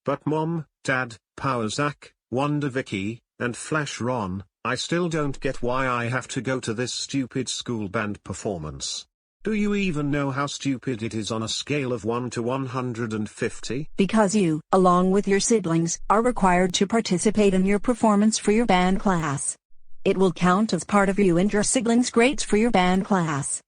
But Mom, Dad, Power Zach, Wonder Vicky, and Flash Ron, I still don't get why I have to go to this stupid school band performance. Do you even know how stupid it is on a scale of 1 to 150? Because you, along with your siblings, are required to participate in your performance for your band class. It will count as part of you and your siblings' grades for your band class.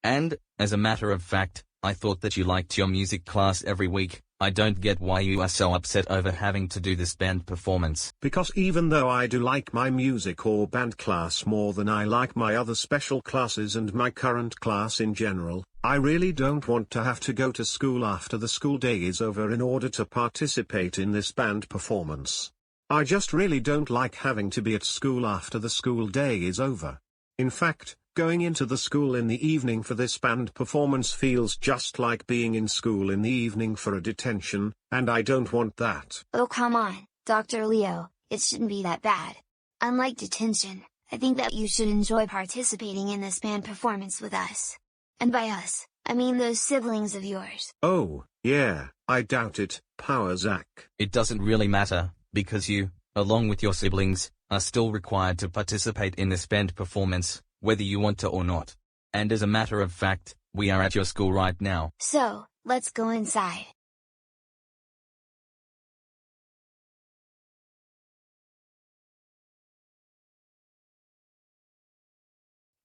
And, as a matter of fact, I thought that you liked your music class every week. I don't get why you are so upset over having to do this band performance. Because even though I do like my music or band class more than I like my other special classes and my current class in general, I really don't want to have to go to school after the school day is over in order to participate in this band performance. I just really don't like having to be at school after the school day is over. In fact, going into the school in the evening for this band performance feels just like being in school in the evening for a detention, and I don't want that. Oh come on, Dr. Leo, it shouldn't be that bad. Unlike detention, I think that you should enjoy participating in this band performance with us. And by us, I mean those siblings of yours. Oh, yeah, I doubt it, Power Zach. It doesn't really matter, because you, along with your siblings, are still required to participate in this band performance, whether you want to or not. And as a matter of fact, we are at your school right now. So, let's go inside.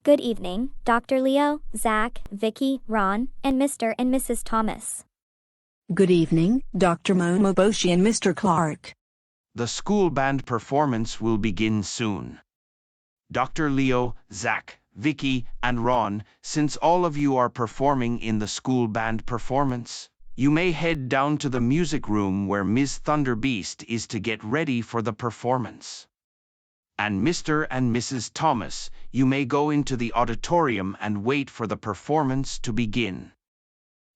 Good evening, Dr. Leo, Zach, Vicky, Ron, and Mr. and Mrs. Thomas. Good evening, Dr. Momoboshi and Mr. Clark. The school band performance will begin soon. Dr. Leo, Zach, Vicky, and Ron, since all of you are performing in the school band performance, you may head down to the music room where Ms. Thunderbeast is to get ready for the performance. And Mr. and Mrs. Thomas, you may go into the auditorium and wait for the performance to begin.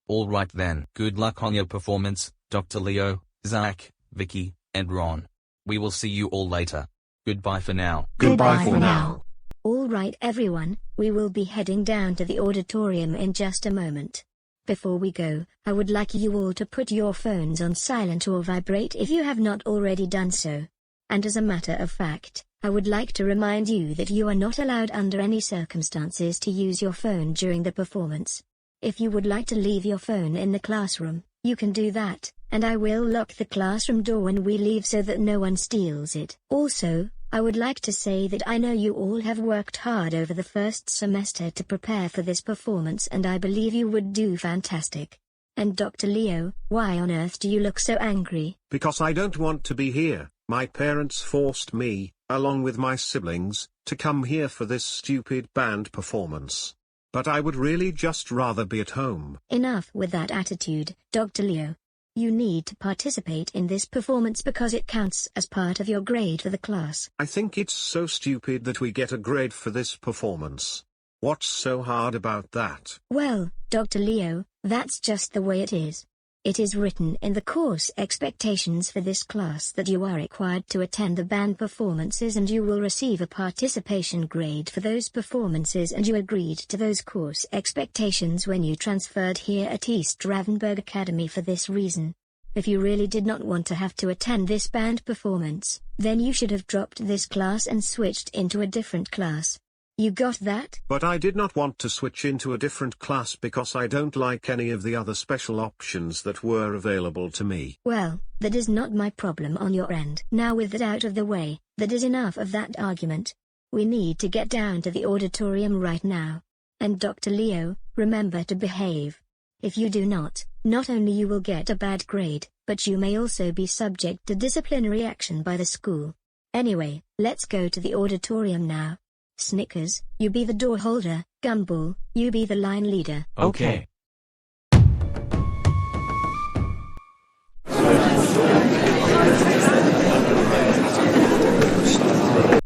All right then. Good luck on your performance, Dr. Leo, Zach, Vicky, and Ron. We will see you all later. Goodbye for now. Goodbye for now. All right everyone, we will be heading down to the auditorium in just a moment. Before we go, I would like you all to put your phones on silent or vibrate if you have not already done so. And as a matter of fact, I would like to remind you that you are not allowed under any circumstances to use your phone during the performance. If you would like to leave your phone in the classroom, you can do that, and I will lock the classroom door when we leave so that no one steals it. Also, I would like to say that I know you all have worked hard over the first semester to prepare for this performance and I believe you would do fantastic. And Dr. Leo, why on earth do you look so angry? Because I don't want to be here. My parents forced me, along with my siblings, to come here for this stupid band performance. But I would really just rather be at home. Enough with that attitude, Dr. Leo. You need to participate in this performance because it counts as part of your grade for the class. I think it's so stupid that we get a grade for this performance. What's so hard about that? Well, Dr. Leo, that's just the way it is. It is written in the course expectations for this class that you are required to attend the band performances and you will receive a participation grade for those performances, and you agreed to those course expectations when you transferred here at East Ravenburg Academy for this reason. If you really did not want to have to attend this band performance, then you should have dropped this class and switched into a different class. You got that? But I did not want to switch into a different class because I don't like any of the other special options that were available to me. Well, that is not my problem on your end. Now with that out of the way, that is enough of that argument. We need to get down to the auditorium right now. And Dr. Leo, remember to behave. If you do not only you will get a bad grade, but you may also be subject to disciplinary action by the school. Anyway, let's go to the auditorium now. Snickers, you be the door holder, Gumball, you be the line leader. Okay.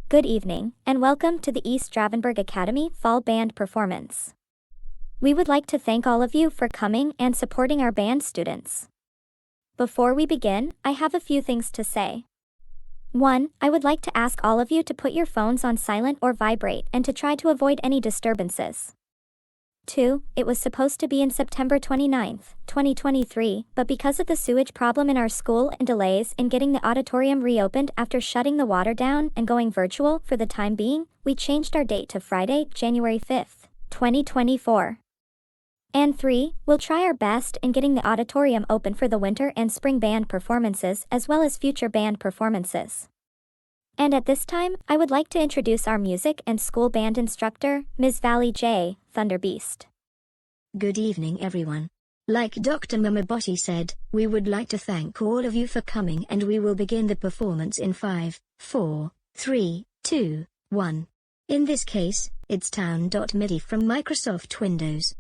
Good evening, and welcome to the East Ravenburg Academy Fall Band Performance. We would like to thank all of you for coming and supporting our band students. Before we begin, I have a few things to say. 1. I would like to ask all of you to put your phones on silent or vibrate and to try to avoid any disturbances. 2, it was supposed to be in September 29th, 2023, but because of the sewage problem in our school and delays in getting the auditorium reopened after shutting the water down and going virtual for the time being, we changed our date to Friday, January 5th, 2024. And 3, we'll try our best in getting the auditorium open for the winter and spring band performances as well as future band performances. And at this time, I would like to introduce our music and school band instructor, Ms. Valley J. Thunderbeast. Good evening everyone. Like Dr. Mamabotti said, we would like to thank all of you for coming and we will begin the performance in 5, 4, 3, 2, 1. In this case, it's Town.MIDI from Microsoft Windows.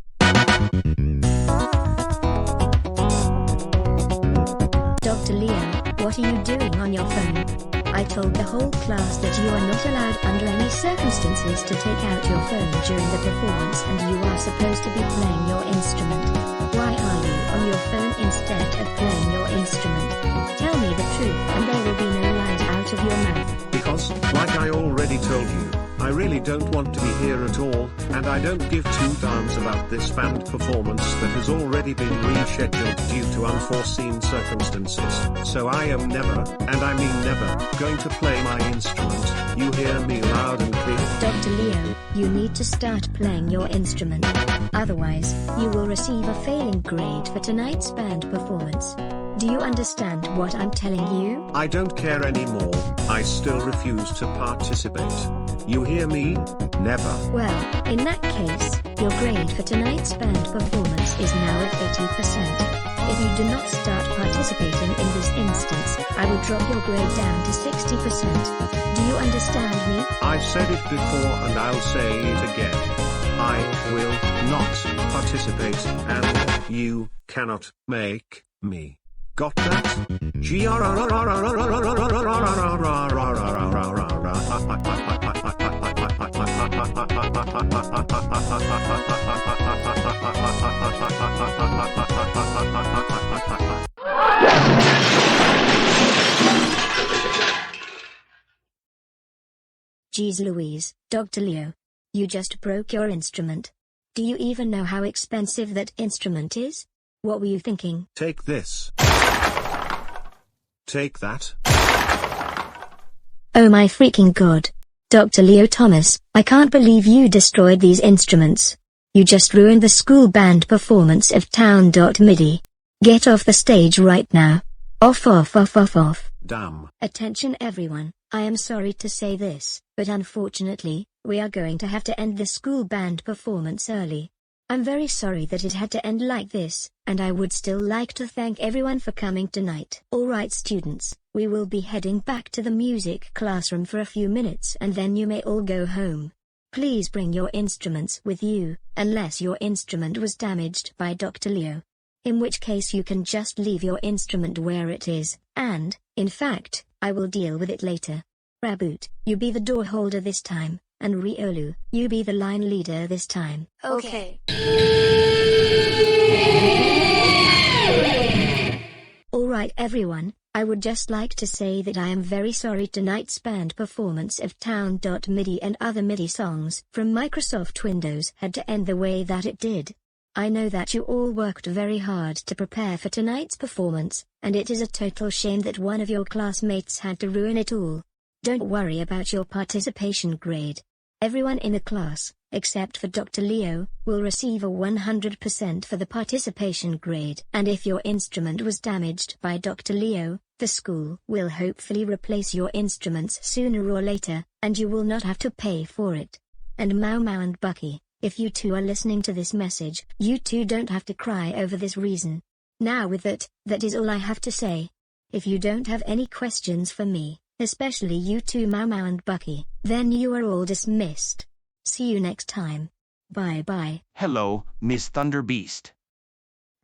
Dr. Leo, what are you doing on your phone? I told the whole class that you are not allowed under any circumstances to take out your phone during the performance and you are supposed to be playing your instrument. Why are you on your phone instead of playing your instrument? Tell me the truth and there will be no lies out of your mouth. Because, like I already told you, I really don't want to be here at all, and I don't give two darns about this band performance that has already been rescheduled due to unforeseen circumstances. So I am never, and I mean never, going to play my instrument. You hear me loud and clear? Dr. Leo, you need to start playing your instrument. Otherwise, you will receive a failing grade for tonight's band performance. Do you understand what I'm telling you? I don't care anymore, I still refuse to participate. You hear me? Never. Well, in that case, your grade for tonight's band performance is now at 80%. If you do not start participating in this instance, I will drop your grade down to 60%. Do you understand me? I've said it before and I'll say it again. I will not participate, and you cannot make me. Got that? Jeez Louise, Dr. Leo. You just broke your instrument. Do you even know how expensive that instrument is? What were you thinking? Take this. Take that. Oh my freaking god. Dr. Leo Thomas, I can't believe you destroyed these instruments. You just ruined the school band performance of Town.MIDI. Get off the stage right now. Off. Damn. Attention everyone, I am sorry to say this, but unfortunately, we are going to have to end the school band performance early. I'm very sorry that it had to end like this, and I would still like to thank everyone for coming tonight. Alright students, we will be heading back to the music classroom for a few minutes and then you may all go home. Please bring your instruments with you, unless your instrument was damaged by Dr. Leo. In which case you can just leave your instrument where it is, and, in fact, I will deal with it later. Raboot, you be the door holder this time. And Riolu, you be the line leader this time. Okay. Alright everyone, I would just like to say that I am very sorry tonight's band performance of Town.MIDI and other MIDI songs from Microsoft Windows had to end the way that it did. I know that you all worked very hard to prepare for tonight's performance, and it is a total shame that one of your classmates had to ruin it all. Don't worry about your participation grade. Everyone in the class, except for Dr. Leo, will receive a 100% for the participation grade. And if your instrument was damaged by Dr. Leo, the school will hopefully replace your instruments sooner or later, and you will not have to pay for it. And Mau Mau and Bucky, if you two are listening to this message, you two don't have to cry over this reason. Now with that is all I have to say. If you don't have any questions for me, especially you two Mau Mau and Bucky, then you are all dismissed. See you next time. Bye bye. Hello, Miss Thunderbeast.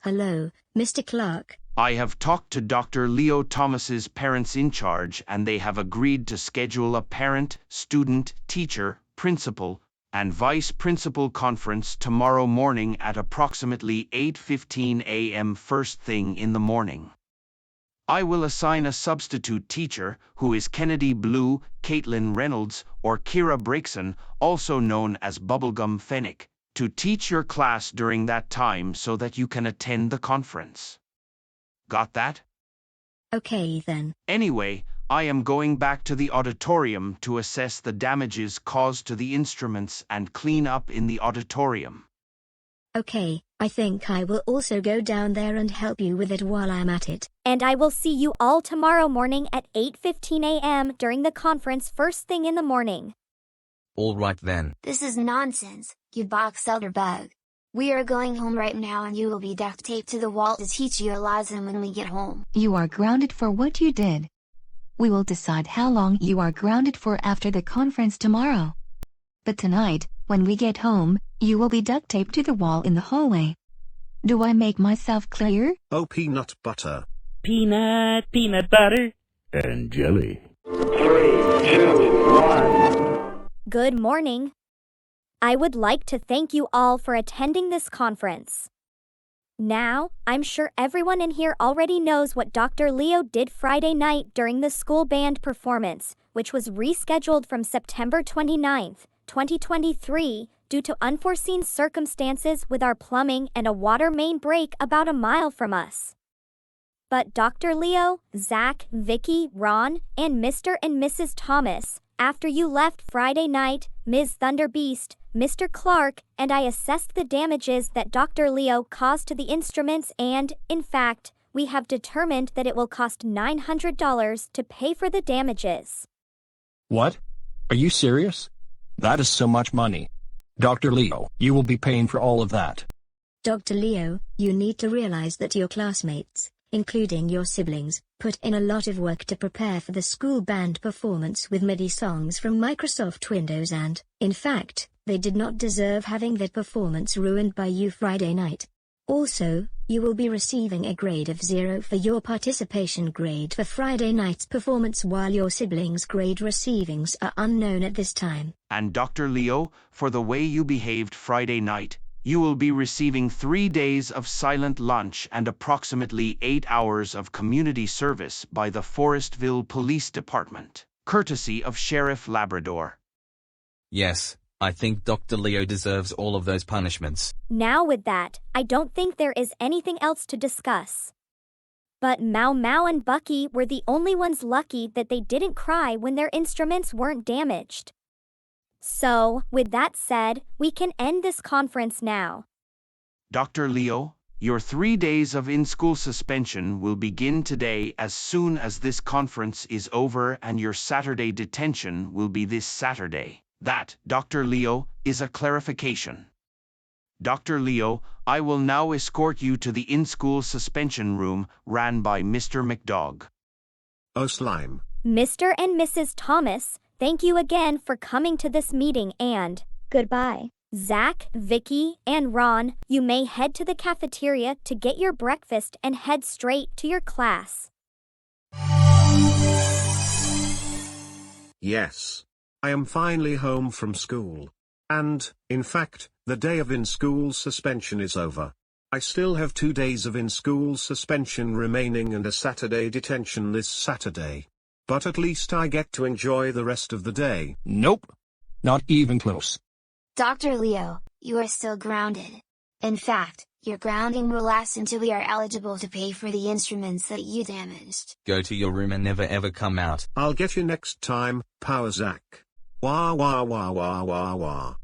Hello, Mr. Clark. I have talked to Dr. Leo Thomas's parents in charge and they have agreed to schedule a parent, student, teacher, principal, and vice principal conference tomorrow morning at approximately 8:15 a.m. first thing in the morning. I will assign a substitute teacher, who is Kennedy Blue, Caitlin Reynolds, or Kira Brakeson, also known as Bubblegum Fennick, to teach your class during that time so that you can attend the conference. Got that? Okay then. Anyway, I am going back to the auditorium to assess the damages caused to the instruments and clean up in the auditorium. Okay, I think I will also go down there and help you with it while I'm at it. And I will see you all tomorrow morning at 8:15 a.m. during the conference first thing in the morning. All right then. This is nonsense, you box elder bug. We are going home right now and you will be duct taped to the wall to teach you a lesson when we get home. You are grounded for what you did. We will decide how long you are grounded for after the conference tomorrow. But tonight, when we get home, you will be duct taped to the wall in the hallway. Do I make myself clear? Oh, peanut butter. Peanut butter, and jelly. 3, 2, 1. Good morning. I would like to thank you all for attending this conference. Now, I'm sure everyone in here already knows what Dr. Leo did Friday night during the school band performance, which was rescheduled from September 29th, 2023, due to unforeseen circumstances with our plumbing and a water main break about a mile from us. But Dr. Leo, Zach, Vicky, Ron, and Mr. and Mrs. Thomas, after you left Friday night, Ms. Thunderbeast, Mr. Clark, and I assessed the damages that Dr. Leo caused to the instruments and, in fact, we have determined that it will cost $900 to pay for the damages. What? Are you serious? That is so much money. Dr. Leo, you will be paying for all of that. Dr. Leo, you need to realize that your classmates, including your siblings, put in a lot of work to prepare for the school band performance with MIDI songs from Microsoft Windows and, in fact, they did not deserve having their performance ruined by you Friday night. Also, you will be receiving a grade of 0 for your participation grade for Friday night's performance while your siblings' grade receivings are unknown at this time. And Dr. Leo, for the way you behaved Friday night, you will be receiving 3 days of silent lunch and approximately 8 hours of community service by the Forestville Police Department, courtesy of Sheriff Labrador. Yes, I think Dr. Leo deserves all of those punishments. Now with that, I don't think there is anything else to discuss. But Mau Mau and Bucky were the only ones lucky that they didn't cry when their instruments weren't damaged. So, with that said, we can end this conference now. Dr. Leo, your 3 days of in-school suspension will begin today as soon as this conference is over, and your Saturday detention will be this Saturday. That, Dr. Leo, is a clarification. Dr. Leo, I will now escort you to the in-school suspension room ran by Mr. McDog. Oh, slime. Mr. and Mrs. Thomas, thank you again for coming to this meeting and goodbye. Zach, Vicky, and Ron, you may head to the cafeteria to get your breakfast and head straight to your class. Yes. I am finally home from school. And, in fact, the day of in-school suspension is over. I still have 2 days of in-school suspension remaining and a Saturday detention this Saturday. But at least I get to enjoy the rest of the day. Nope. Not even close. Dr. Leo, you are still grounded. In fact, your grounding will last until we are eligible to pay for the instruments that you damaged. Go to your room and never ever come out. I'll get you next time, Power Zach. Wah wah wah wah wah wah.